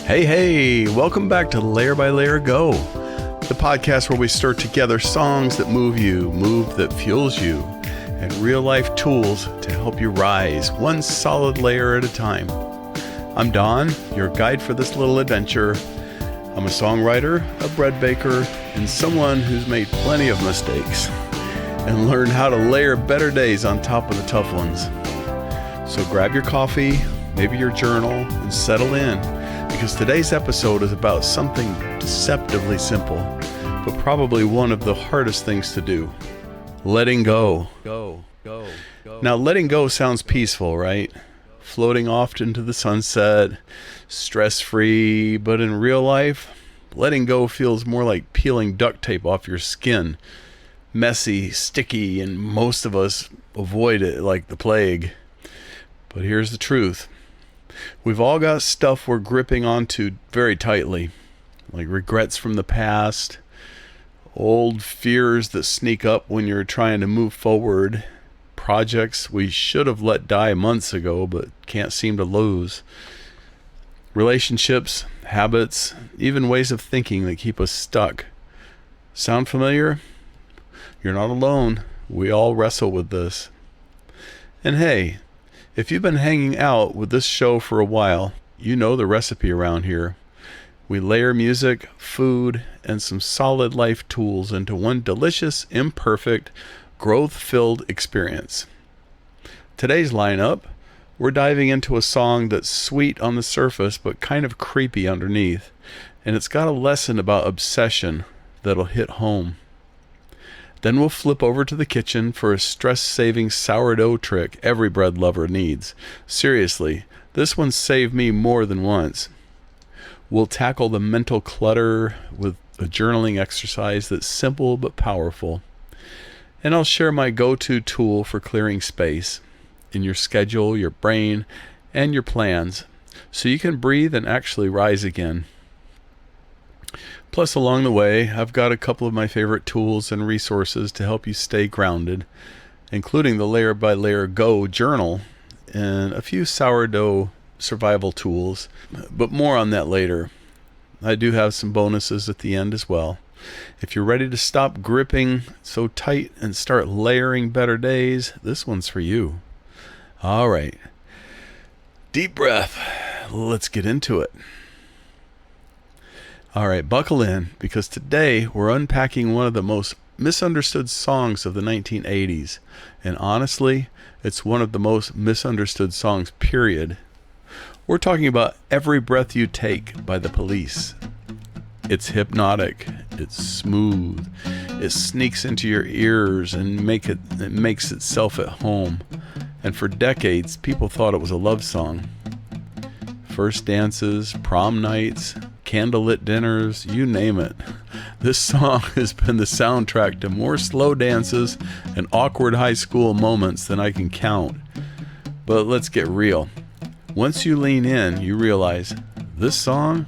Hey, welcome back to Layer by Layer Go, the podcast where we stir together songs that move you, move that fuels you, and real-life tools to help you rise one solid layer at a time. I'm Don, your guide for this little adventure. I'm a songwriter, a bread baker, and someone who's made plenty of mistakes and learned how to layer better days on top of the tough ones. So grab your coffee, maybe your journal, and settle in, because today's episode is about something deceptively simple, but probably one of the hardest things to do: letting go. Now, letting go sounds peaceful, right? Floating off into the sunset, stress-free, but in real life, letting go feels more like peeling duct tape off your skin. Messy, sticky, and most of us avoid it like the plague. But here's the truth. We've all got stuff we're gripping onto very tightly, like regrets from the past, old fears that sneak up when you're trying to move forward, projects we should have let die months ago but can't seem to lose, relationships, habits, even ways of thinking that keep us stuck. Sound familiar? You're not alone. We all wrestle with this. And hey, if you've been hanging out with this show for a while, you know the recipe around here. We layer music, food, and some solid life tools into one delicious, imperfect, growth-filled experience. Today's lineup, we're diving into a song that's sweet on the surface but kind of creepy underneath, and it's got a lesson about obsession that'll hit home. Then we'll flip over to the kitchen for a stress-saving sourdough trick every bread lover needs. Seriously, this one saved me more than once. We'll tackle the mental clutter with a journaling exercise that's simple but powerful. And I'll share my go-to tool for clearing space in your schedule, your brain, and your plans, so you can breathe and actually rise again. Plus, along the way, I've got a couple of my favorite tools and resources to help you stay grounded, including the Layer by Layer Go journal and a few sourdough survival tools, but more on that later. I do have some bonuses at the end as well. If you're ready to stop gripping so tight and start layering better days, this one's for you. All right. Deep breath. Let's get into it. All right, buckle in, because today we're unpacking one of the most misunderstood songs of the 1980s. And honestly, it's one of the most misunderstood songs, period. We're talking about Every Breath You Take by The Police. It's hypnotic, it's smooth, it sneaks into your ears and it makes itself at home. And for decades, people thought it was a love song. First dances, prom nights, candlelit dinners, you name it. This song has been the soundtrack to more slow dances and awkward high school moments than I can count. But let's get real. Once you lean in, you realize this song,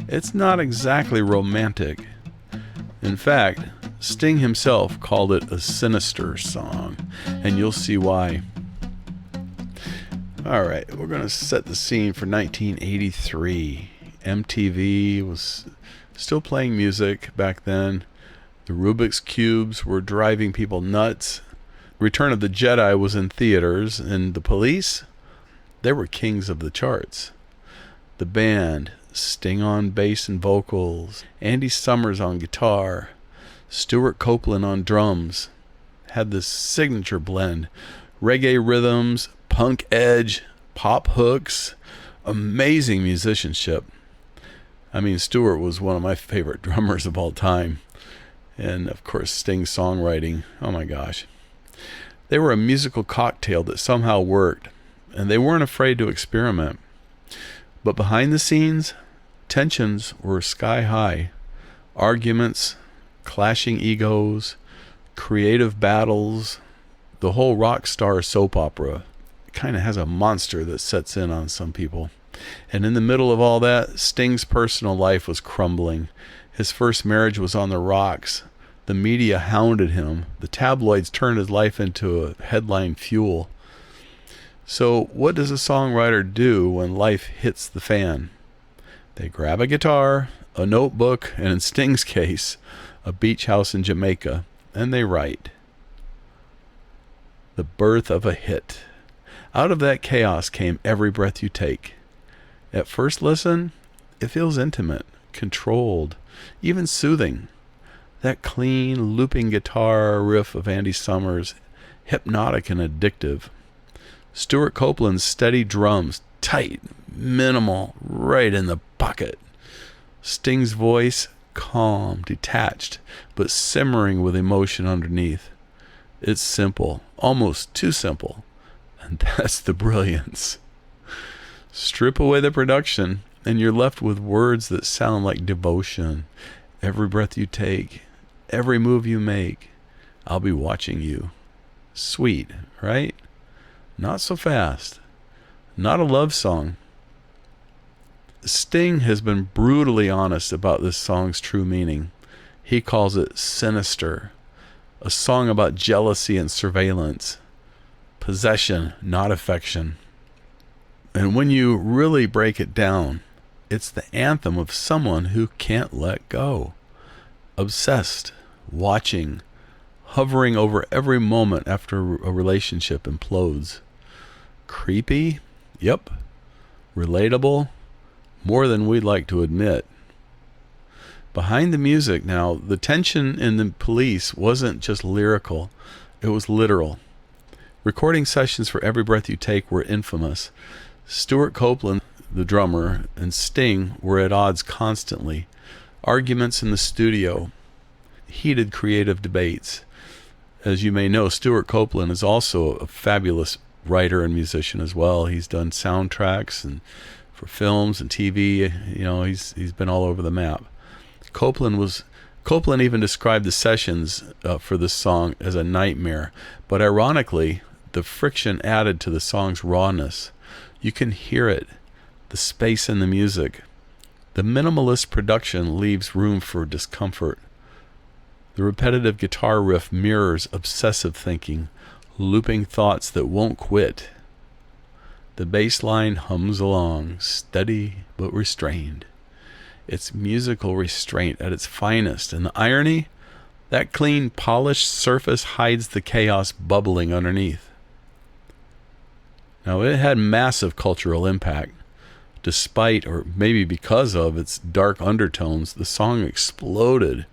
it's not exactly romantic. In fact, Sting himself called it a sinister song, and you'll see why. All right, we're going to set the scene for 1983. MTV was still playing music back then. The Rubik's Cubes were driving people nuts. Return of the Jedi was in theaters, and The Police, they were kings of the charts. The band, Sting on bass and vocals, Andy Summers on guitar, Stuart Copeland on drums, had this signature blend. Reggae rhythms, punk edge, pop hooks, amazing musicianship. I mean, Stuart was one of my favorite drummers of all time. And of course, Sting's songwriting, oh my gosh. They were a musical cocktail that somehow worked, and they weren't afraid to experiment. But behind the scenes, tensions were sky high. Arguments, clashing egos, creative battles. The whole rock star soap opera kind of has a monster that sets in on some people. And in the middle of all that, Sting's personal life was crumbling. His first marriage was on the rocks. The media hounded him. The tabloids turned his life into a headline fuel. So what does a songwriter do when life hits the fan? They grab a guitar, a notebook, and in Sting's case, a beach house in Jamaica, and they write. The birth of a hit. Out of that chaos came Every Breath You Take. At first listen, it feels intimate, controlled, even soothing. That clean, looping guitar riff of Andy Summers, hypnotic and addictive. Stuart Copeland's steady drums, tight, minimal, right in the pocket. Sting's voice, calm, detached, but simmering with emotion underneath. It's simple, almost too simple, and that's the brilliance. Strip away the production, and you're left with words that sound like devotion. Every breath you take, every move you make, I'll be watching you. Sweet, right? Not so fast. Not a love song. Sting has been brutally honest about this song's true meaning. He calls it sinister, a song about jealousy and surveillance, possession, not affection. And when you really break it down, it's the anthem of someone who can't let go. Obsessed, watching, hovering over every moment after a relationship implodes. Creepy? Yep. Relatable? More than we'd like to admit. Behind the music now, the tension in the Police wasn't just lyrical, it was literal. Recording sessions for Every Breath You Take were infamous. Stuart Copeland, the drummer, and Sting were at odds constantly. Arguments in the studio, heated creative debates. As you may know, Stuart Copeland is also a fabulous writer and musician as well. He's done soundtracks and for films and TV. You know, he's been all over the map. Copeland even described the sessions for this song as a nightmare. But ironically, the friction added to the song's rawness. You can hear it, the space in the music. The minimalist production leaves room for discomfort. The repetitive guitar riff mirrors obsessive thinking, looping thoughts that won't quit. The bass line hums along, steady but restrained. It's musical restraint at its finest, and the irony, that clean, polished surface hides the chaos bubbling underneath. Now, it had massive cultural impact. Despite, or maybe because of, its dark undertones, the song exploded.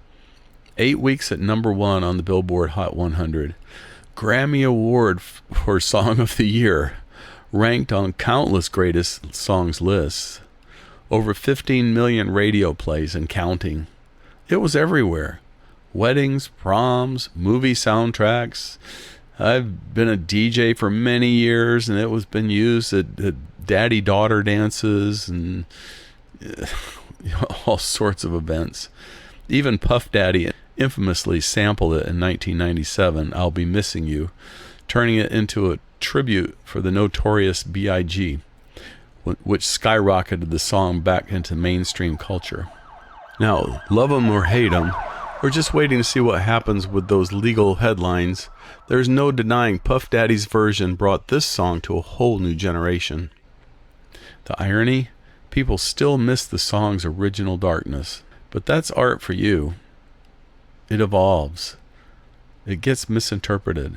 8 weeks at #1 on the Billboard Hot 100. Grammy Award for Song of the Year. Ranked on countless greatest songs lists. Over 15 million radio plays and counting. It was everywhere. Weddings, proms, movie soundtracks. I've been a DJ for many years, and it was been used at daddy-daughter dances and all sorts of events. Even Puff Daddy infamously sampled it in 1997, I'll Be Missing You, turning it into a tribute for the notorious B.I.G., which skyrocketed the song back into mainstream culture. Now, love 'em or hate 'em, we're just waiting to see what happens with those legal headlines. There's no denying Puff Daddy's version brought this song to a whole new generation. The irony? People still miss the song's original darkness. But that's art for you. It evolves. It gets misinterpreted.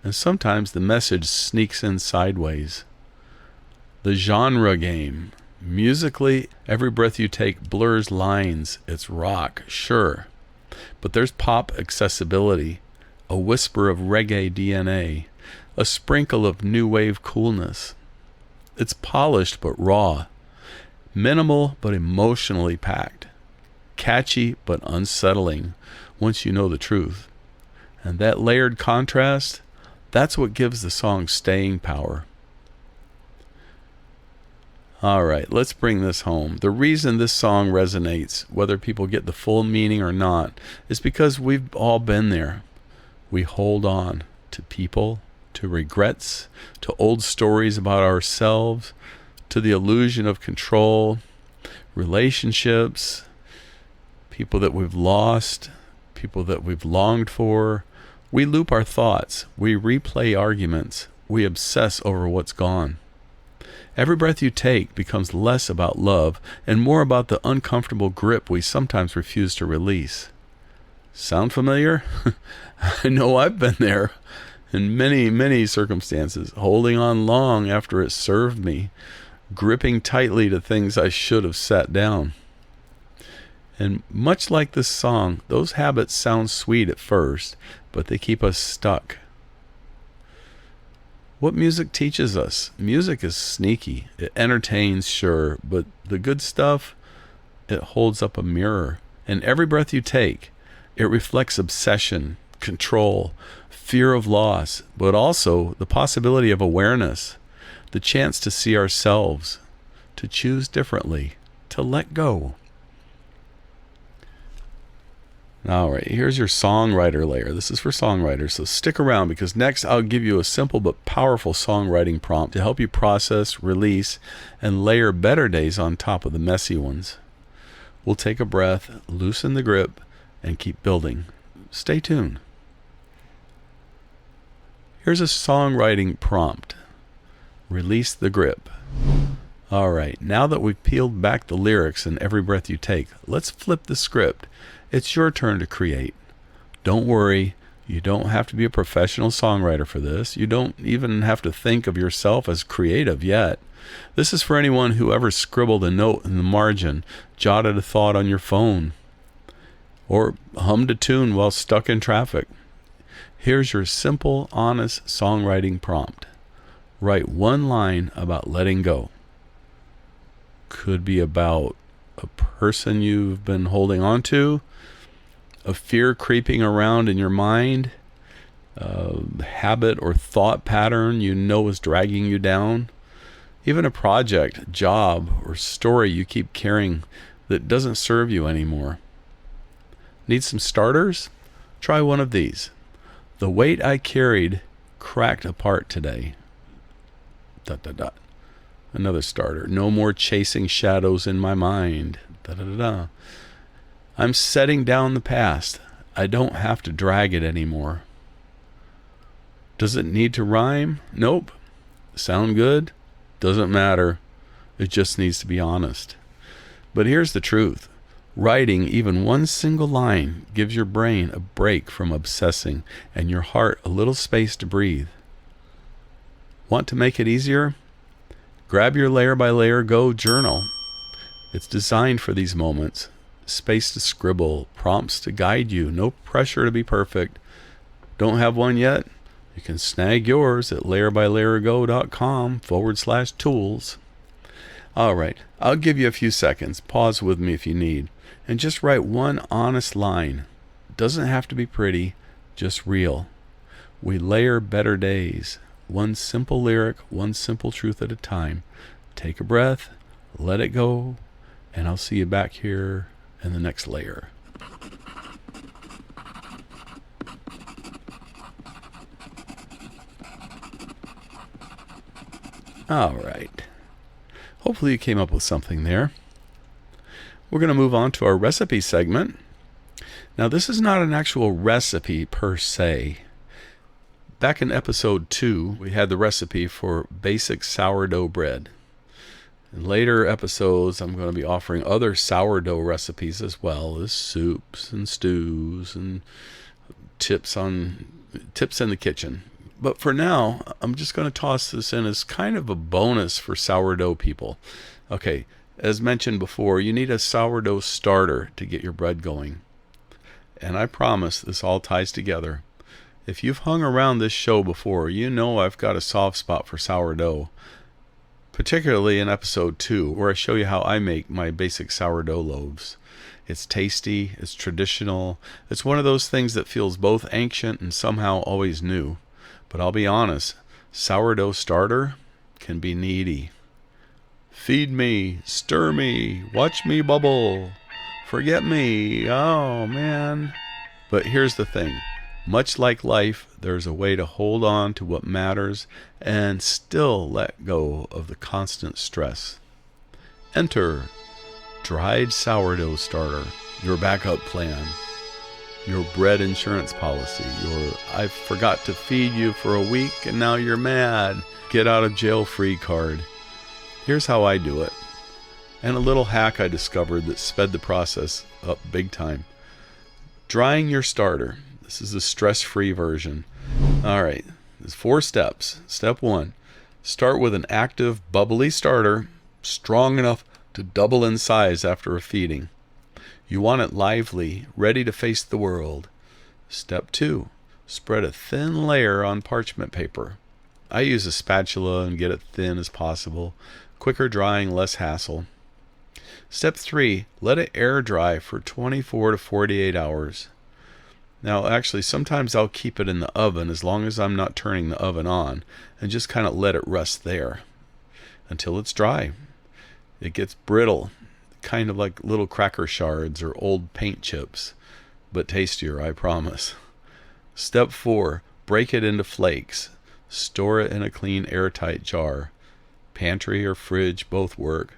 And sometimes the message sneaks in sideways. The genre game. Musically, Every Breath You Take blurs lines. It's rock, sure. But there's pop accessibility, a whisper of reggae DNA, a sprinkle of new wave coolness. It's polished but raw, minimal but emotionally packed, catchy but unsettling once you know the truth. And that layered contrast, that's what gives the song staying power. All right, let's bring this home. The reason this song resonates, whether people get the full meaning or not, is because we've all been there. We hold on to people, to regrets, to old stories about ourselves, to the illusion of control, relationships, people that we've lost, people that we've longed for. We loop our thoughts. We replay arguments. We obsess over what's gone. Every breath you take becomes less about love and more about the uncomfortable grip we sometimes refuse to release. Sound familiar? I know I've been there in many, many circumstances, holding on long after it served me, gripping tightly to things I should have set down. And much like this song, those habits sound sweet at first, but they keep us stuck. What music teaches us? Music is sneaky. It entertains, sure, but the good stuff, it holds up a mirror. And every breath you take, it reflects obsession, control, fear of loss, but also the possibility of awareness, the chance to see ourselves, to choose differently, to let go. All right, here's your Songwriter Layer. This is for songwriters, so stick around because next I'll give you a simple but powerful songwriting prompt to help you process, release, and layer better days on top of the messy ones. We'll take a breath, loosen the grip, and keep building. Stay tuned. Here's a songwriting prompt. Release the grip. All right, now that we've peeled back the lyrics and every breath you take, let's flip the script. It's your turn to create. Don't worry, you don't have to be a professional songwriter for this. You don't even have to think of yourself as creative yet. This is for anyone who ever scribbled a note in the margin, jotted a thought on your phone, or hummed a tune while stuck in traffic. Here's your simple, honest songwriting prompt. Write one line about letting go. Could be about a person you've been holding on to, a fear creeping around in your mind, a habit or thought pattern you know is dragging you down, even a project, job, or story you keep carrying that doesn't serve you anymore. Need some starters? Try one of these. The weight I carried cracked apart today. ... Another starter. No more chasing shadows in my mind. I'm setting down the past. I don't have to drag it anymore. Does it need to rhyme? Nope. Sound good? Doesn't matter. It just needs to be honest. But here's the truth. Writing even one single line gives your brain a break from obsessing and your heart a little space to breathe. Want to make it easier? Grab your Layer by Layer Go journal. It's designed for these moments. Space to scribble, prompts to guide you, no pressure to be perfect. Don't have one yet? You can snag yours at layerbylayergo.com/tools. All right, I'll give you a few seconds. Pause with me if you need. And just write one honest line. Doesn't have to be pretty, just real. We layer better days. One simple lyric, one simple truth at a time. Take a breath, let it go, and I'll see you back here in the next layer. All right. Hopefully you came up with something there. We're going to move on to our recipe segment. Now, this is not an actual recipe per se. Back in episode 2, we had the recipe for basic sourdough bread. In later episodes, I'm going to be offering other sourdough recipes as well as soups and stews and tips in the kitchen. But for now, I'm just going to toss this in as kind of a bonus for sourdough people. Okay, as mentioned before, you need a sourdough starter to get your bread going. And I promise this all ties together. If you've hung around this show before, you know I've got a soft spot for sourdough, particularly in episode 2, where I show you how I make my basic sourdough loaves. It's tasty, it's traditional, it's one of those things that feels both ancient and somehow always new. But I'll be honest, sourdough starter can be needy. Feed me, stir me, watch me bubble, forget me, oh man. But here's the thing. Much like life, there's a way to hold on to what matters and still let go of the constant stress. Enter dried sourdough starter, your backup plan, your bread insurance policy, your I forgot to feed you for a week and now you're mad, get out of jail free card. Here's how I do it, and a little hack I discovered that sped the process up big time. Drying your starter. This is the stress-free version. All right, there's 4 steps. Step 1, start with an active, bubbly starter, strong enough to double in size after a feeding. You want it lively, ready to face the world. Step 2, spread a thin layer on parchment paper. I use a spatula and get it thin as possible. Quicker drying, less hassle. Step 3, let it air dry for 24 to 48 hours. Now, actually, sometimes I'll keep it in the oven as long as I'm not turning the oven on, and just kind of let it rest there until it's dry. It gets brittle, kind of like little cracker shards or old paint chips, but tastier, I promise. Step 4, break it into flakes. Store it in a clean, airtight jar. Pantry or fridge, both work.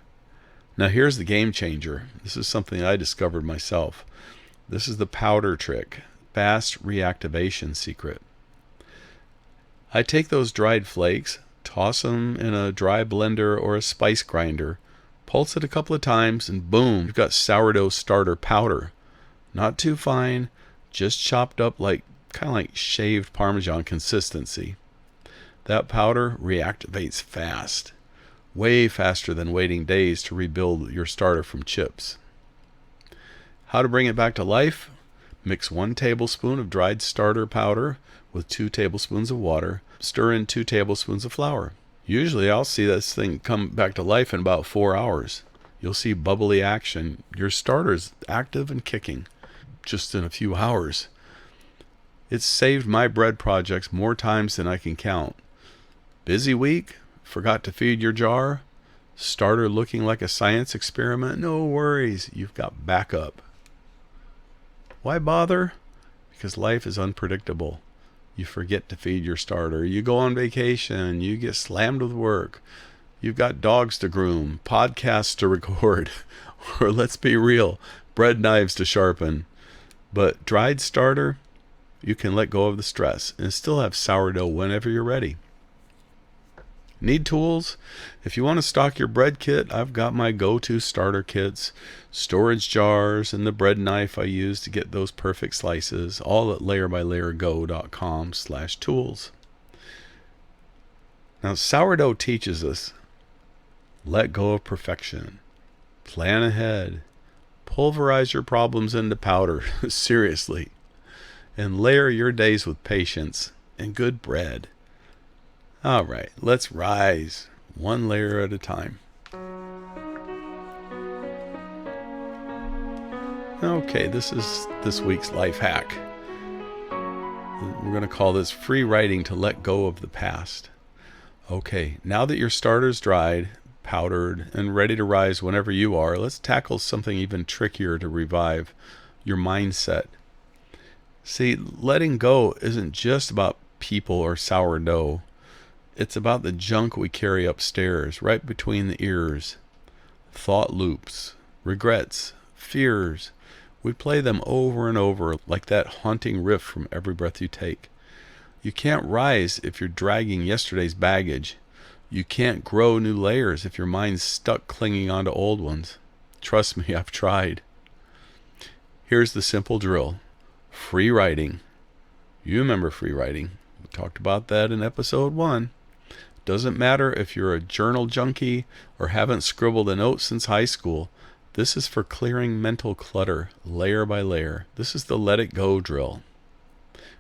Now here's the game changer. This is something I discovered myself. This is the powder trick. Fast reactivation secret. I take those dried flakes, toss them in a dry blender or a spice grinder, pulse it a couple of times, and boom, you've got sourdough starter powder. Not too fine, just chopped up kind of like shaved Parmesan consistency. That powder reactivates fast, way faster than waiting days to rebuild your starter from chips. How to bring it back to life? Mix 1 tablespoon of dried starter powder with 2 tablespoons of water. Stir in 2 tablespoons of flour. Usually I'll see this thing come back to life in about 4 hours. You'll see bubbly action. Your starter's active and kicking just in a few hours. It's saved my bread projects more times than I can count. Busy week? Forgot to feed your jar? Starter looking like a science experiment? No worries, you've got backup. Why bother? Because life is unpredictable. You forget to feed your starter. You go on vacation. You get slammed with work. You've got dogs to groom, podcasts to record, or let's be real, bread knives to sharpen. But dried starter, you can let go of the stress and still have sourdough whenever you're ready. Need tools? If you want to stock your bread kit, I've got my go-to starter kits, storage jars, and the bread knife I use to get those perfect slices, all at layerbylayergo.com/tools. Now, sourdough teaches us, let go of perfection, plan ahead, pulverize your problems into powder, seriously, and layer your days with patience and good bread. All right, let's rise 1 layer at a time. Okay, this is this week's life hack. We're going to call this Freewriting to let go of the past. Okay, now that your starter's dried, powdered, and ready to rise whenever you are, let's tackle something even trickier to revive your mindset. See, letting go isn't just about people or sourdough. It's about the junk we carry upstairs, right between the ears. Thought loops, regrets, fears. We play them over and over like that haunting riff from Every Breath You Take. You can't rise if you're dragging yesterday's baggage. You can't grow new layers if your mind's stuck clinging onto old ones. Trust me, I've tried. Here's the simple drill. Free writing. You remember free writing. We talked about that in episode 1. Doesn't matter if you're a journal junkie or haven't scribbled a note since high school. This is for clearing mental clutter, layer by layer. This is the let it go drill.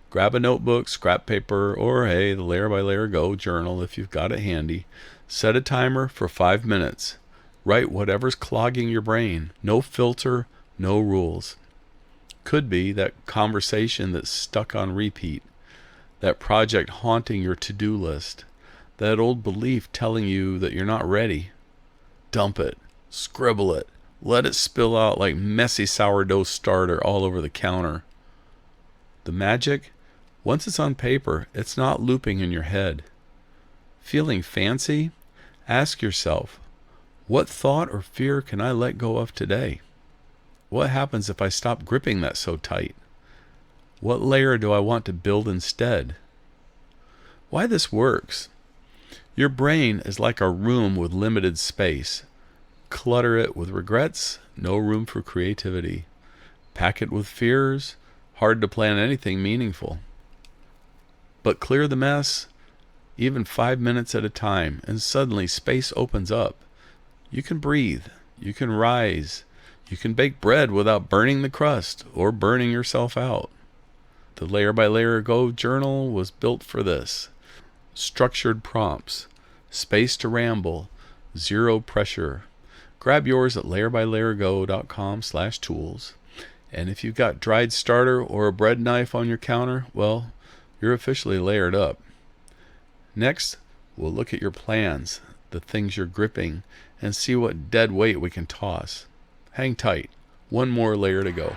Grab a notebook, scrap paper, or hey, the Layer by Layer Go journal if you've got it handy. Set a timer for 5 minutes. Write whatever's clogging your brain. No filter, no rules. Could be that conversation that's stuck on repeat. That project haunting your to-do list. That old belief telling you that you're not ready. Dump it. Scribble it. Let it spill out like messy sourdough starter all over the counter. The magic? Once it's on paper, it's not looping in your head. Feeling fancy? Ask yourself, what thought or fear can I let go of today? What happens if I stop gripping that so tight? What layer do I want to build instead? Why this works? Your brain is like a room with limited space. Clutter it with regrets, no room for creativity. Pack it with fears, hard to plan anything meaningful. But clear the mess, even 5 minutes at a time, and suddenly space opens up. You can breathe, you can rise, you can bake bread without burning the crust or burning yourself out. The Layer by Layer Go journal was built for this. Structured prompts, space to ramble, zero pressure. Grab yours at layerbylayergo.com/tools. And if you've got dried starter or a bread knife on your counter, well, you're officially layered up. Next, we'll look at your plans, the things you're gripping, and see what dead weight we can toss. Hang tight. One more layer to go.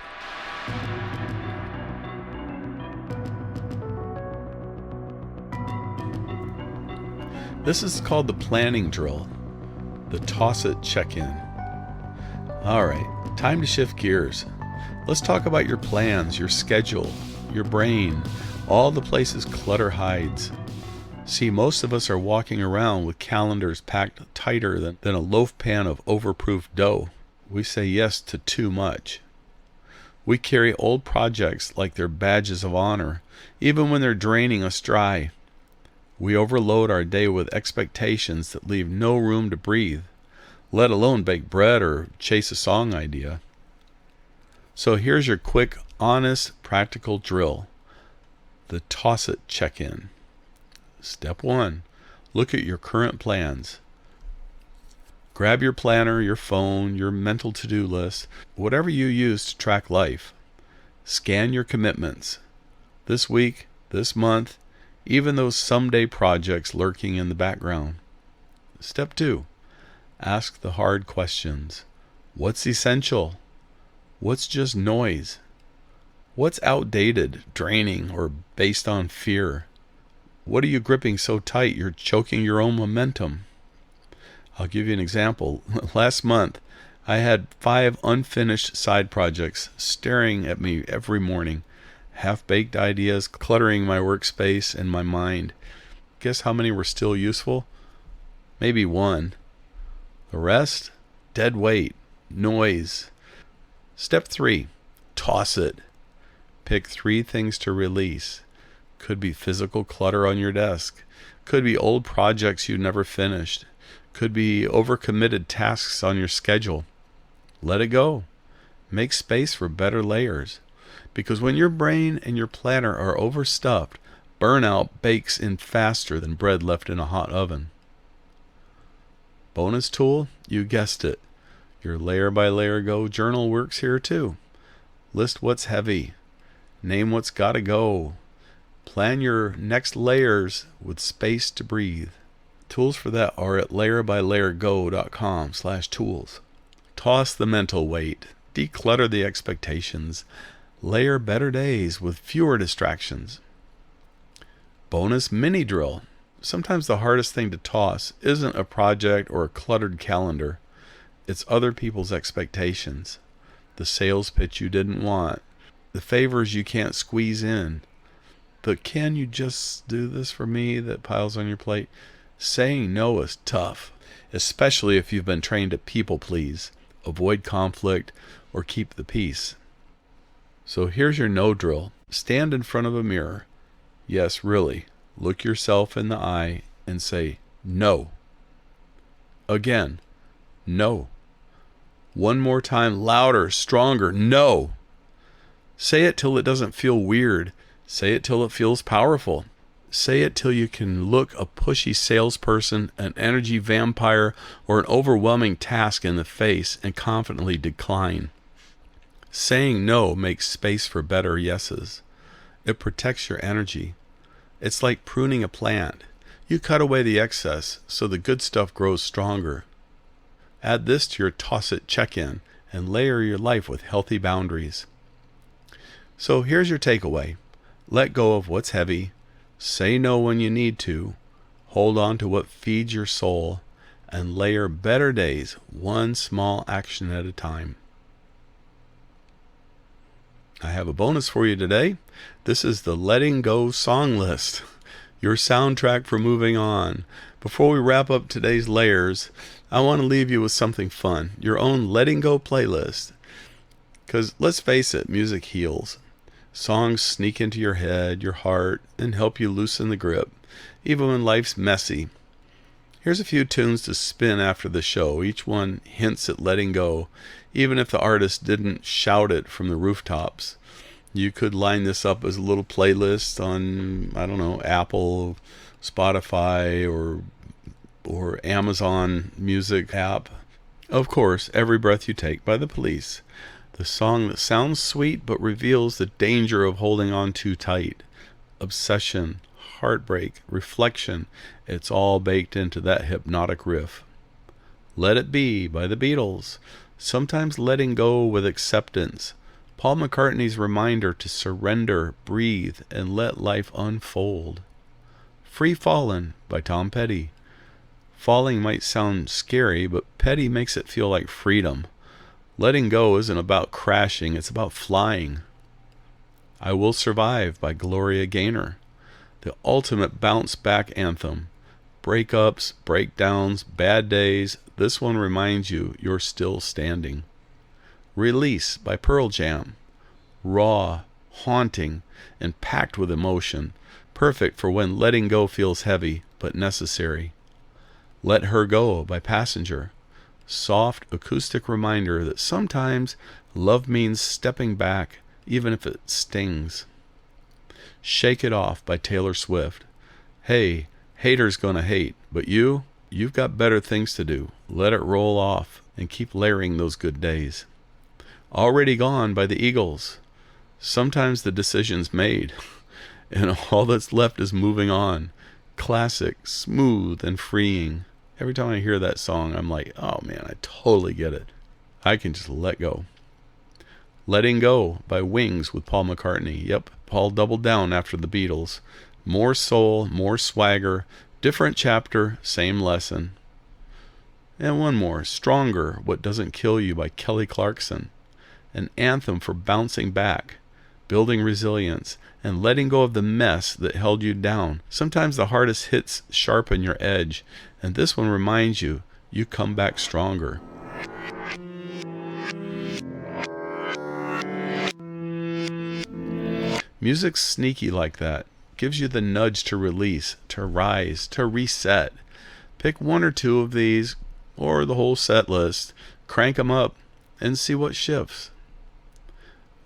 This is called the planning drill, the toss it check-in. All right, time to shift gears. Let's talk about your plans, your schedule, your brain, all the places clutter hides. See, most of us are walking around with calendars packed tighter than a loaf pan of overproof dough. We say yes to too much. We carry old projects like they're badges of honor, even when they're draining us dry. We overload our day with expectations that leave no room to breathe, let alone bake bread or chase a song idea. So here's your quick, honest, practical drill. The toss it check-in. Step 1. Look at your current plans. Grab your planner, your phone, your mental to-do list, whatever you use to track life. Scan your commitments. This week, this month, even those someday projects lurking in the background. Step 2. Ask the hard questions. What's essential? What's just noise? What's outdated, draining, or based on fear? What are you gripping so tight you're choking your own momentum? I'll give you an example. Last month, I had 5 unfinished side projects staring at me every morning. Half-baked ideas cluttering my workspace and my mind. Guess how many were still useful? Maybe 1. The rest? Dead weight. Noise. Step 3. Toss it. Pick 3 things to release. Could be physical clutter on your desk. Could be old projects you never finished. Could be overcommitted tasks on your schedule. Let it go. Make space for better layers. Because when your brain and your planner are overstuffed, burnout bakes in faster than bread left in a hot oven. Bonus tool? You guessed it. Your Layer by Layer Go journal works here too. List what's heavy. Name what's gotta go. Plan your next layers with space to breathe. Tools for that are at layerbylayergo.com/tools. Toss the mental weight. Declutter the expectations. Layer better days with fewer distractions. Bonus mini drill. Sometimes the hardest thing to toss isn't a project or a cluttered calendar. It's other people's expectations. The sales pitch you didn't want. The favors you can't squeeze in. But can you just do this for me that piles on your plate? Saying no is tough, especially if you've been trained to people please, avoid conflict, or keep the peace. So here's your no drill. Stand in front of a mirror. Yes, really. Look yourself in the eye and say, no. Again, no. One more time, louder, stronger, no. Say it till it doesn't feel weird. Say it till it feels powerful. Say it till you can look a pushy salesperson, an energy vampire, or an overwhelming task in the face and confidently decline. Saying no makes space for better yeses. It protects your energy. It's like pruning a plant. You cut away the excess so the good stuff grows stronger. Add this to your toss it check-in and layer your life with healthy boundaries. So here's your takeaway. Let go of what's heavy. Say no when you need to. Hold on to what feeds your soul. And layer better days, one small action at a time. I have a bonus for you today. This is the Letting Go Songlist, your soundtrack for moving on. Before we wrap up today's layers, I want to leave you with something fun, your own letting go playlist. Because let's face it, music heals. Songs sneak into your head, your heart, and help you loosen the grip, even when life's messy. Here's a few tunes to spin after the show. Each one hints at letting go, even if the artist didn't shout it from the rooftops. You could line this up as a little playlist on, I don't know, Apple, Spotify, or Amazon Music app. Of course, Every Breath You Take by The Police. The song that sounds sweet but reveals the danger of holding on too tight. Obsession, heartbreak, reflection, it's all baked into that hypnotic riff. Let It Be by the Beatles. Sometimes letting go with acceptance. Paul McCartney's reminder to surrender, breathe, and let life unfold. Free Fallin' by Tom Petty. Falling might sound scary, but Petty makes it feel like freedom. Letting go isn't about crashing, it's about flying. I Will Survive by Gloria Gaynor. The ultimate bounce-back anthem. Breakups, breakdowns, bad days, this one reminds you you're still standing. Release by Pearl Jam. Raw, haunting, and packed with emotion. Perfect for when letting go feels heavy, but necessary. Let Her Go by Passenger. Soft, acoustic reminder that sometimes love means stepping back, even if it stings. Shake It Off by Taylor Swift. Hey, haters gonna hate, but you've got better things to do. Let it roll off and keep layering those good days. Already Gone by the Eagles. Sometimes the decision's made, and all that's left is moving on. Classic, smooth, and freeing. Every time I hear that song, I'm like, oh man, I totally get it. I can just let go. Letting Go by Wings with Paul McCartney. Yep, Paul doubled down after the Beatles. More soul, more swagger, different chapter, same lesson. And one more, Stronger, What Doesn't Kill You by Kelly Clarkson. An anthem for bouncing back, building resilience, and letting go of the mess that held you down. Sometimes the hardest hits sharpen your edge, and this one reminds you, you come back stronger. Music's sneaky like that. Gives you the nudge to release, to rise, to reset. Pick one or two of these, or the whole set list, crank them up, and see what shifts.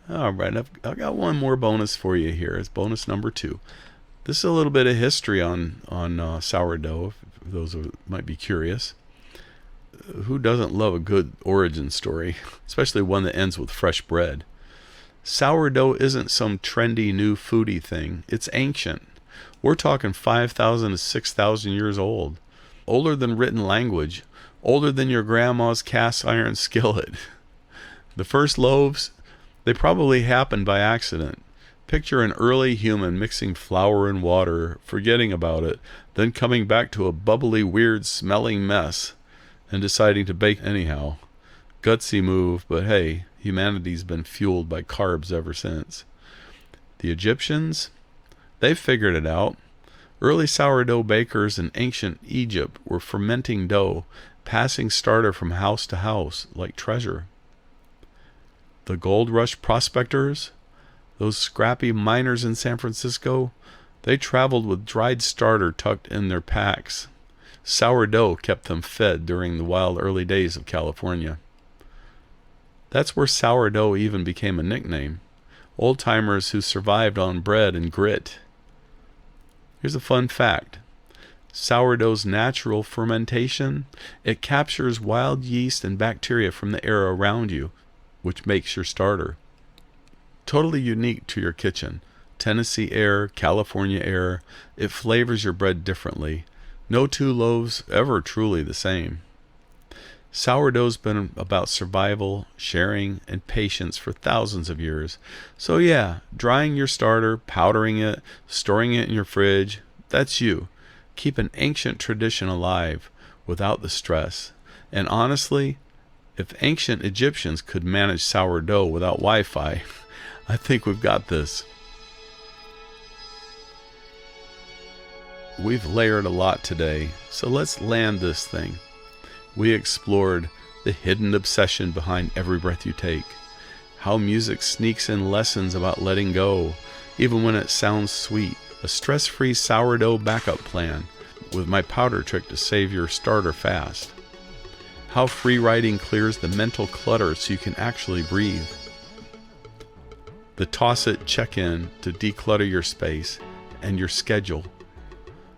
Alright, I've got one more bonus for you here. It's bonus number 2. This is a little bit of history on sourdough, if those might be curious. Who doesn't love a good origin story, especially one that ends with fresh bread? Sourdough isn't some trendy new foodie thing. It's ancient. We're talking 5,000 to 6,000 years old. Older than written language. Older than your grandma's cast iron skillet. The first loaves, they probably happened by accident. Picture an early human mixing flour and water, forgetting about it, then coming back to a bubbly, weird smelling mess, and deciding to bake anyhow. Gutsy move, but hey, humanity's been fueled by carbs ever since. The Egyptians, they figured it out. Early sourdough bakers in ancient Egypt were fermenting dough, passing starter from house to house like treasure. The gold rush prospectors, those scrappy miners in San Francisco, they traveled with dried starter tucked in their packs. Sourdough kept them fed during the wild early days of California. That's where sourdough even became a nickname. Old-timers who survived on bread and grit. Here's a fun fact. Sourdough's natural fermentation, it captures wild yeast and bacteria from the air around you, which makes your starter. Totally unique to your kitchen. Tennessee air, California air, it flavors your bread differently. No two loaves ever truly the same. Sourdough's been about survival, sharing, and patience for thousands of years. So yeah, drying your starter, powdering it, storing it in your fridge, that's you. Keep an ancient tradition alive without the stress. And honestly, if ancient Egyptians could manage sourdough without Wi-Fi, I think we've got this. we've layered a lot today, so let's land this thing. We explored the hidden obsession behind every breath you take, how music sneaks in lessons about letting go, even when it sounds sweet, a stress-free sourdough backup plan with my powder trick to save your starter fast, how Freewriting clears the mental clutter so you can actually breathe, the toss-it check-in to declutter your space and your schedule,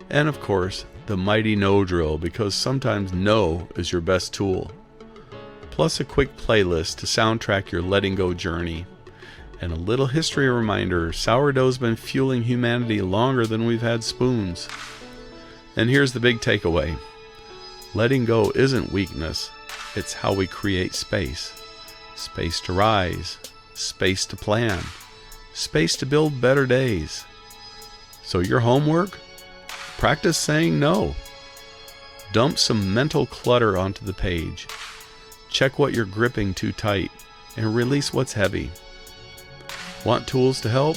and of course, the mighty no drill, because sometimes no is your best tool, plus a quick playlist to soundtrack your letting go journey. And a little history reminder, sourdough's been fueling humanity longer than we've had spoons. And here's the big takeaway. Letting go isn't weakness, it's how we create space. Space to rise, space to plan, space to build better days. So your homework? Practice saying no. Dump some mental clutter onto the page. Check what you're gripping too tight and release what's heavy. Want tools to help?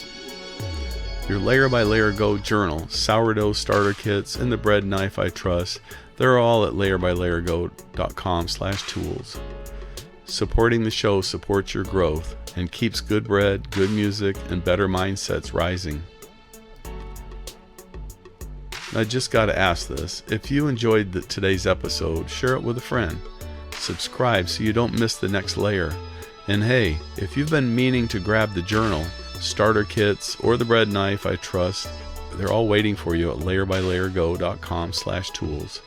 Your Layer by Layer Go journal, sourdough starter kits, and the bread knife I trust, they're all at layerbylayergo.com/tools. Supporting the show supports your growth and keeps good bread, good music, and better mindsets rising. I just got to ask this. If you enjoyed today's episode, share it with a friend. Subscribe so you don't miss the next layer. And hey, if you've been meaning to grab the journal, starter kits, or the bread knife I trust, they're all waiting for you at layerbylayergo.com/tools.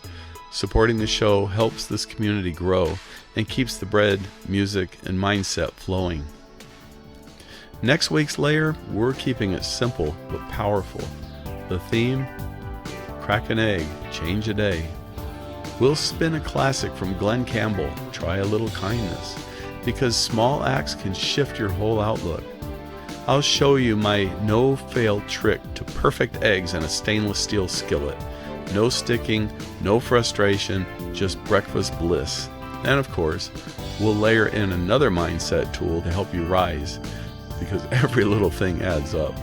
Supporting the show helps this community grow and keeps the bread, music, and mindset flowing. Next week's layer, we're keeping it simple but powerful. The theme? Crack an egg, change a day. We'll spin a classic from Glenn Campbell, Try a Little Kindness, because small acts can shift your whole outlook. I'll show you my no-fail trick to perfect eggs in a stainless steel skillet. No sticking, no frustration, just breakfast bliss. And of course, we'll layer in another mindset tool to help you rise, because every little thing adds up.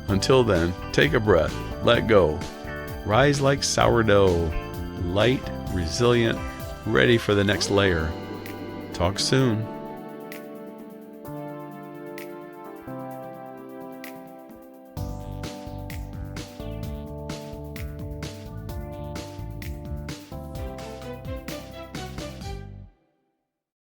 Until then, take a breath, let go. Rise like sourdough, light, resilient, ready for the next layer. Talk soon.